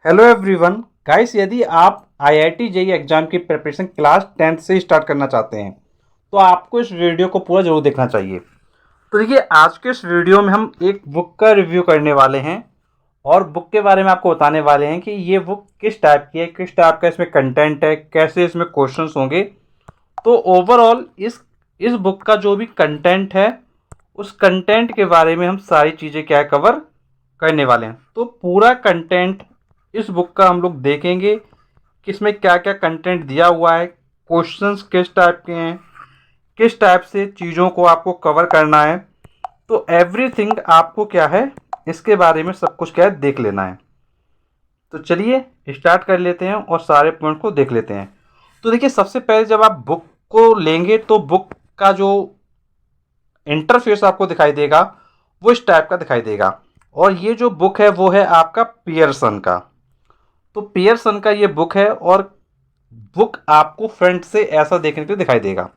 Hello everyone guys, यदि आप IIT JEE exam की प्रिपरेशन क्लास 10th से स्टार्ट करना चाहते हैं तो आपको इस वीडियो को पूरा जरूर देखना चाहिए। तो देखिए, आज के इस वीडियो में हम एक बुक का रिव्यू करने वाले हैं और बुक के बारे में आपको बताने वाले हैं कि ये बुक किस टाइप की है, किस टाइप का इसमें कंटेंट है, कैसे इसमें क्वेश्चंस होंगे। तो ओवरऑल इस बुक का जो भी कंटेंट है उस कंटेंट के बारे में हम सारी चीज़ें क्या कवर करने वाले हैं। तो पूरा कंटेंट इस बुक का हम लोग देखेंगे कि इसमें क्या क्या कंटेंट दिया हुआ है, क्वेश्चंस किस टाइप के हैं, किस टाइप से चीज़ों को आपको कवर करना है। तो एवरीथिंग आपको क्या है इसके बारे में सब कुछ क्या है देख लेना है। तो चलिए स्टार्ट कर लेते हैं और सारे पॉइंट को देख लेते हैं। तो देखिए, सबसे पहले जब आप बुक को लेंगे तो बुक का जो इंटरफेस आपको दिखाई देगा वो इस टाइप का दिखाई देगा। और ये जो बुक है वो है आपका पियर्सन का। तो पियर्सन का ये बुक है और बुक आपको फ्रंट से ऐसा देखने को दिखाई देगा।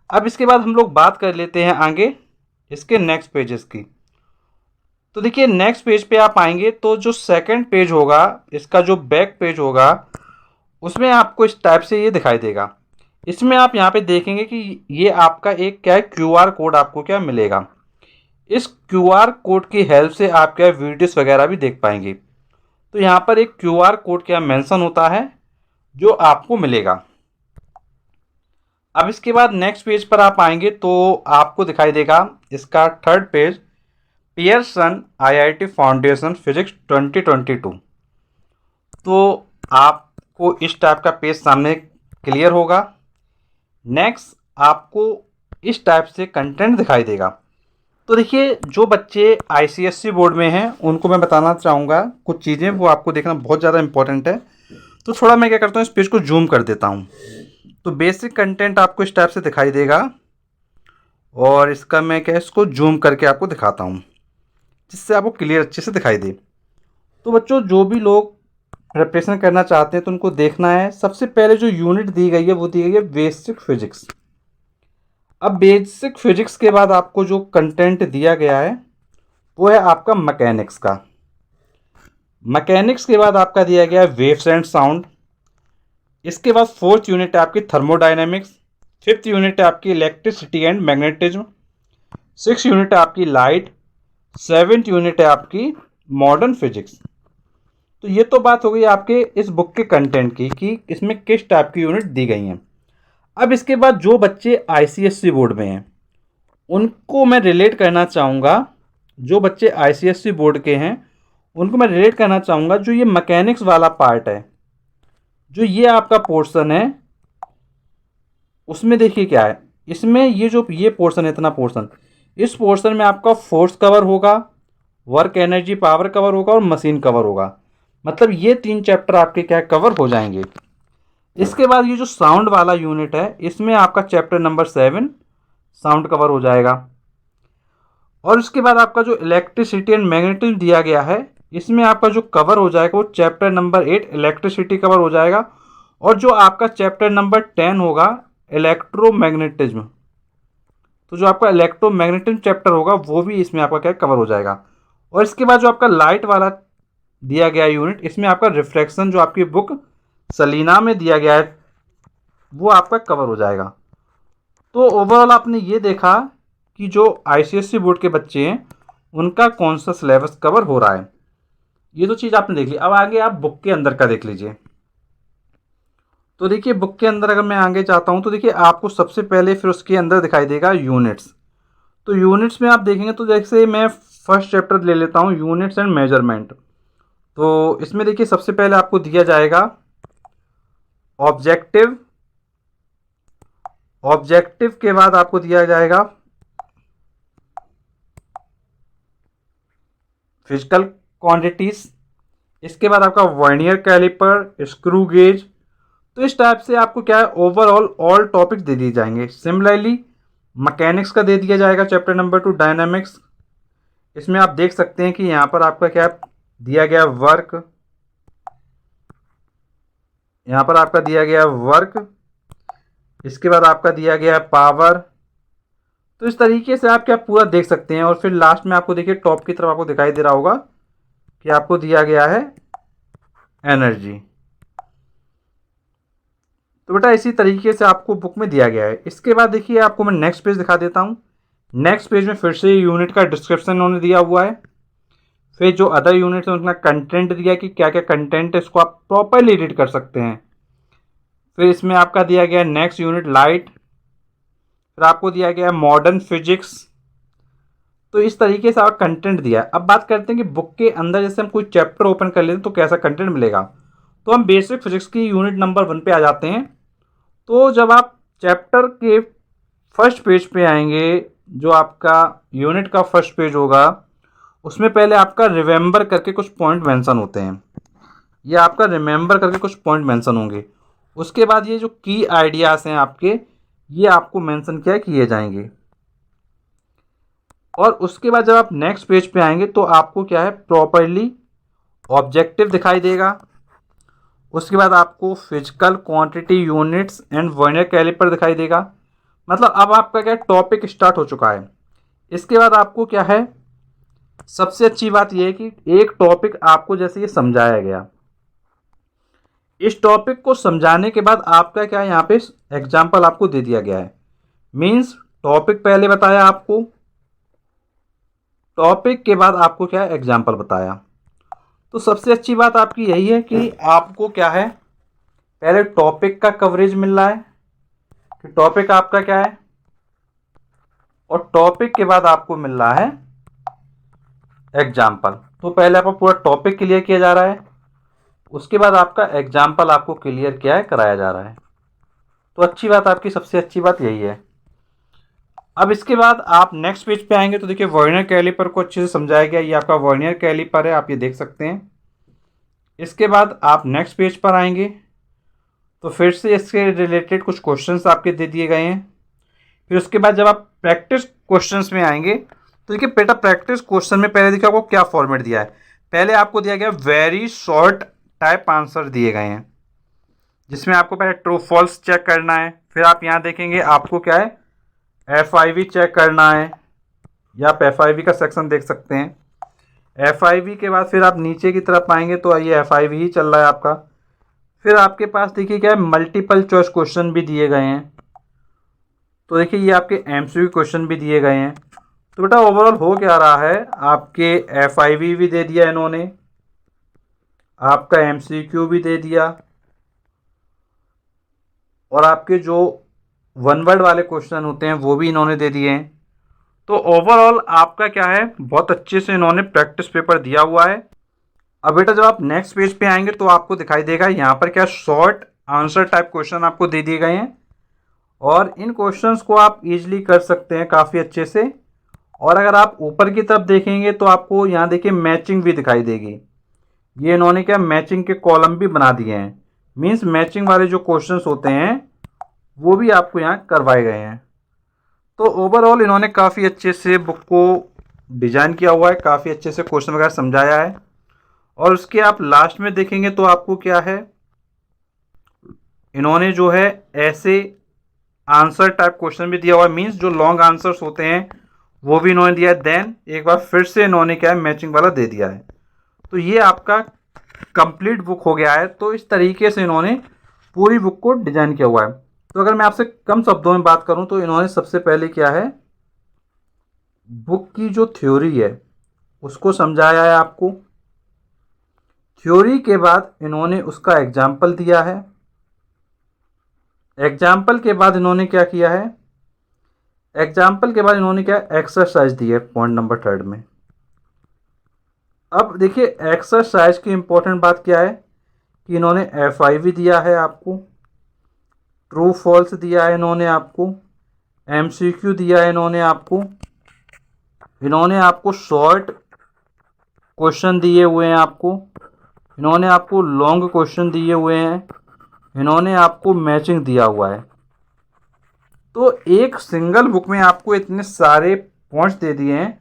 अब इसके बाद हम लोग बात कर लेते हैं आगे इसके नेक्स्ट पेजेस की। तो देखिए, नेक्स्ट पेज पे आप आएंगे तो जो सेकंड पेज होगा, इसका जो बैक पेज होगा, उसमें आपको इस टाइप से ये दिखाई देगा। इसमें आप यहाँ पे देखेंगे कि ये आपका एक क्या है क्यूआर कोड आपको क्या मिलेगा। इस क्यूआर कोड की हेल्प से आप क्या वीडियोस वगैरह भी देख पाएंगे। तो यहाँ पर एक क्यूआर कोड क्या मेंशन होता है जो आपको मिलेगा। अब इसके बाद नेक्स्ट पेज पर आप आएंगे तो आपको दिखाई देगा इसका third page, Pearson IIT foundation physics 2022। तो आपको इस टाइप का पेज सामने क्लियर होगा। नेक्स्ट आपको इस टाइप से कंटेंट दिखाई देगा। तो देखिए, जो बच्चे आईसीएससी बोर्ड में हैं उनको मैं बताना चाहूँगा कुछ चीज़ें, वो आपको देखना बहुत ज़्यादा इंपॉर्टेंट है। तो थोड़ा मैं क्या करता हूँ, इस पेज को जूम कर देता हूँ। तो बेसिक कंटेंट आपको इस टाइप से दिखाई देगा और इसका मैं क्या इसको जूम करके आपको दिखाता हूँ जिससे आपको क्लियर अच्छे से दिखाई दे। तो बच्चों, जो भी लोग प्रिपरेशन करना चाहते हैं तो उनको देखना है, सबसे पहले जो यूनिट दी गई है वो दी गई है बेसिक फिजिक्स। अब बेसिक फिजिक्स के बाद आपको जो कंटेंट दिया गया है वो है आपका मैकेनिक्स का। मैकेनिक्स के बाद आपका दिया गया है वेव्स एंड साउंड। इसके बाद फोर्थ यूनिट है आपकी थर्मोडायनेमिक्स। फिफ्थ यूनिट है आपकी electricity and magnetism. Six unit है आपकी लाइट। सेवेंथ यूनिट है आपकी मॉडर्न फिजिक्स। तो ये तो बात हो गई आपके इस बुक के कंटेंट की कि इसमें किस टाइप की यूनिट दी गई हैं। अब इसके बाद जो बच्चे आईसीएससी बोर्ड में हैं उनको मैं रिलेट करना चाहूँगा, जो बच्चे आईसीएससी बोर्ड के हैं उनको मैं रिलेट करना चाहूँगा, जो ये मैकेनिक्स वाला पार्ट है, जो ये आपका पोर्शन है, उसमें देखिए क्या है। इसमें ये जो ये पोर्शन है, इतना पोर्शन, इस पोर्शन में आपका फोर्स कवर होगा, वर्क एनर्जी पावर कवर होगा और मशीन कवर होगा। मतलब ये तीन चैप्टर आपके क्या कवर हो जाएंगे। इसके बाद ये जो साउंड वाला यूनिट है इसमें आपका चैप्टर नंबर 7 साउंड कवर हो जाएगा। और उसके बाद आपका जो इलेक्ट्रिसिटी एंड मैग्नेटिज्म दिया गया है इसमें आपका जो कवर हो जाएगा वो चैप्टर नंबर 8 इलेक्ट्रिसिटी कवर हो जाएगा। और जो आपका चैप्टर नंबर 10 होगा इलेक्ट्रोमैग्नेटिज्म, तो जो आपका इलेक्ट्रोमैग्नेटिज्म चैप्टर होगा वो भी इसमें आपका क्या कवर हो जाएगा। और इसके बाद जो आपका लाइट वाला दिया गया यूनिट, इसमें आपका रिफ्रैक्शन जो आपकी बुक सलीना में दिया गया है वो आपका कवर हो जाएगा। तो ओवरऑल आपने ये देखा कि जो आईसीएससी बोर्ड के बच्चे हैं उनका कौन सा सिलेबस कवर हो रहा है। ये तो चीज़ आपने देख ली। अब आगे आप बुक के अंदर का देख लीजिए। तो देखिए, बुक के अंदर अगर मैं आगे जाता हूँ तो देखिए आपको सबसे पहले फिर उसके अंदर दिखाई देगा यूनिट्स। तो यूनिट्स में आप देखेंगे तो जैसे मैं फर्स्ट चैप्टर ले लेता हूँ यूनिट्स एंड मेजरमेंट। तो इसमें देखिए सबसे पहले आपको दिया जाएगा ऑब्जेक्टिव। ऑब्जेक्टिव के बाद आपको दिया जाएगा फिजिकल क्वांटिटीज। इसके बाद आपका वर्नियर कैलिपर, स्क्रू गेज। तो इस टाइप से आपको क्या है ओवरऑल ऑल टॉपिक दे दिए जाएंगे। सिमिलरली मैकेनिक्स का दे दिया जाएगा चैप्टर नंबर 2 डायनामिक्स। इसमें आप देख सकते हैं कि यहाँ पर आपका क्या दिया गया वर्क, यहाँ पर आपका दिया गया वर्क, इसके बाद आपका दिया गया पावर। तो इस तरीके से आप क्या पूरा देख सकते हैं। और फिर लास्ट में आपको देखिए टॉप की तरफ आपको दिखाई दे रहा होगा कि आपको दिया गया है एनर्जी। तो बेटा इसी तरीके से आपको बुक में दिया गया है। इसके बाद देखिए आपको मैं नेक्स्ट पेज दिखा देता हूँ। नेक्स्ट पेज में फिर से यूनिट का डिस्क्रिप्शन उन्होंने दिया हुआ है। फिर जो अदर यूनिट्स हैं उनका कंटेंट दिया कि क्या क्या कंटेंट है, इसको आप प्रॉपरली रीड कर सकते हैं। फिर इसमें आपका दिया गया है नेक्स्ट यूनिट लाइट। फिर आपको दिया गया है मॉडर्न फिजिक्स। तो इस तरीके से आपका कंटेंट दिया है। अब बात करते हैं कि बुक के अंदर जैसे हम कोई चैप्टर ओपन कर लेते हैं तो कैसा कंटेंट मिलेगा। तो हम बेसिक फिजिक्स की यूनिट नंबर 1 पे आ जाते हैं। तो जब आप चैप्टर के फर्स्ट पेज पे आएंगे, जो आपका यूनिट का फर्स्ट पेज होगा, उसमें पहले आपका रिमेंबर करके कुछ पॉइंट मेंशन होते हैं। ये आपका रिमेंबर करके कुछ पॉइंट मेंशन होंगे। उसके बाद ये जो की आइडियाज़ हैं आपके, ये आपको मेंशन क्या किए जाएंगे। और उसके बाद जब आप नेक्स्ट पेज पे आएंगे तो आपको क्या है, प्रॉपरली ऑब्जेक्टिव दिखाई देगा। उसके बाद आपको physical quantity units and vernier calliper दिखाई देगा। मतलब अब आपका क्या टॉपिक स्टार्ट हो चुका है। इसके बाद आपको क्या है, सबसे अच्छी बात यह है कि एक टॉपिक आपको जैसे ये समझाया गया, इस टॉपिक को समझाने के बाद आपका क्या है, यहाँ पे एग्जाम्पल आपको दे दिया गया है। मीन्स टॉपिक पहले बताया आपको, टॉपिक के बाद आपको क्या है, एग्जाम्पल बताया। तो सबसे अच्छी बात आपकी यही है कि आपको क्या है, पहले टॉपिक का कवरेज मिल रहा है कि टॉपिक आपका क्या है, और टॉपिक के बाद आपको मिल रहा है एग्जाम्पल। तो पहले आपका पूरा टॉपिक क्लियर किया जा रहा है, उसके बाद आपका एग्जाम्पल आपको क्लियर किया है, कराया जा रहा है। तो अच्छी बात, आपकी सबसे अच्छी बात यही है। अब इसके बाद आप नेक्स्ट पेज पे आएंगे तो देखिए वर्नियर कैलिपर को अच्छे से समझाया गया। ये आपका वर्नियर कैलिपर है, आप ये देख सकते हैं। इसके बाद आप नेक्स्ट पेज पर आएंगे तो फिर से इसके रिलेटेड कुछ क्वेश्चंस आपके दे दिए गए हैं। फिर उसके बाद जब आप प्रैक्टिस क्वेश्चंस में आएंगे तो देखिए बेटा प्रैक्टिस क्वेश्चन में पहले देखिए आपको क्या फॉर्मेट दिया है। पहले आपको दिया गया वेरी शॉर्ट टाइप आंसर दिए गए हैं, जिसमें आपको पहले ट्रू फॉल्स चेक करना है। फिर आप यहाँ देखेंगे आपको क्या है, FIV चेक करना है, या आप FIV का सेक्शन देख सकते हैं। FIV के बाद फिर आप नीचे की तरफ आएंगे तो ये FIV ही चल रहा है आपका। फिर आपके पास देखिए क्या है, मल्टीपल चॉइस क्वेश्चन भी दिए गए हैं। तो देखिए ये आपके MCQ क्वेश्चन भी दिए गए हैं। तो बेटा ओवरऑल हो क्या रहा है, आपके FIV भी दे दिया इन्होंने, आपका MCQ भी दे दिया, और आपके जो वन वर्ड वाले क्वेश्चन होते हैं वो भी इन्होंने दे दिए हैं। तो ओवरऑल आपका क्या है, बहुत अच्छे से इन्होंने प्रैक्टिस पेपर दिया हुआ है। अब बेटा जब आप नेक्स्ट पेज पे आएंगे तो आपको दिखाई देगा यहाँ पर क्या शॉर्ट आंसर टाइप क्वेश्चन आपको दे दिए गए हैं, और इन क्वेश्चंस को आप इजीली कर सकते हैं काफ़ी अच्छे से। और अगर आप ऊपर की तरफ देखेंगे तो आपको यहाँ देखिए मैचिंग भी दिखाई देगी। ये इन्होंने क्या मैचिंग के कॉलम भी बना दिए हैं। मीन्स मैचिंग वाले जो क्वेश्चंस होते हैं वो भी आपको यहाँ करवाए गए हैं। तो ओवरऑल इन्होंने काफ़ी अच्छे से बुक को डिज़ाइन किया हुआ है, काफ़ी अच्छे से क्वेश्चन वगैरह समझाया है। और उसके आप लास्ट में देखेंगे तो आपको क्या है, इन्होंने जो है ऐसे आंसर टाइप क्वेश्चन भी दिया हुआ है। मीन्स जो लॉन्ग आंसर्स होते हैं वो भी इन्होंने दिया है। देन एक बार फिर से इन्होंने क्या है, मैचिंग वाला दे दिया है। तो ये आपका कंप्लीट बुक हो गया है। तो इस तरीके से इन्होंने पूरी बुक को डिज़ाइन किया हुआ है। तो अगर मैं आपसे कम शब्दों में बात करूं तो इन्होंने सबसे पहले क्या है, बुक की जो थ्योरी है उसको समझाया है आपको। थ्योरी के बाद इन्होंने उसका एग्जाम्पल दिया है। एग्जाम्पल के बाद इन्होंने क्या किया है, एग्जाम्पल के बाद इन्होंने क्या एक्सरसाइज दी है पॉइंट नंबर 3 में। अब देखिए एक्सरसाइज की इंपॉर्टेंट बात क्या है कि इन्होंने FIV दिया है आपको, ट्रू फॉल्स दिया है इन्होंने आपको, MCQ दिया है इन्होंने आपको शॉर्ट क्वेश्चन दिए हुए हैं इन्होंने आपको लॉन्ग क्वेश्चन दिए हुए हैं, इन्होंने आपको मैचिंग दिया हुआ है। तो एक सिंगल बुक में आपको इतने सारे पॉइंट्स दे दिए हैं,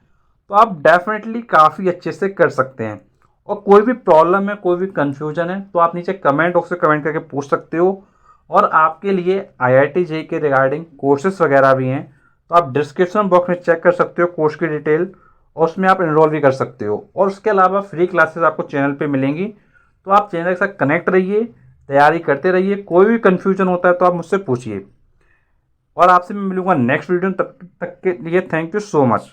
तो आप डेफिनेटली काफ़ी अच्छे से कर सकते हैं। और कोई भी प्रॉब्लम है, कोई भी कन्फ्यूजन है तो आप नीचे कमेंट बॉक्स में कमेंट करके पूछ सकते हो। और आपके लिए IIT JEE के रिगार्डिंग कोर्सेज वगैरह भी हैं, तो आप डिस्क्रिप्शन बॉक्स में चेक कर सकते हो कोर्स की डिटेल, और उसमें आप इनरोल भी कर सकते हो। और उसके अलावा फ्री क्लासेस आपको चैनल पे मिलेंगी, तो आप चैनल के साथ कनेक्ट रहिए, तैयारी करते रहिए। कोई भी कन्फ्यूजन होता है तो आप मुझसे पूछिए, और आपसे मैं मिलूंगा नेक्स्ट वीडियो में। तब तक के लिए थैंक यू सो मच।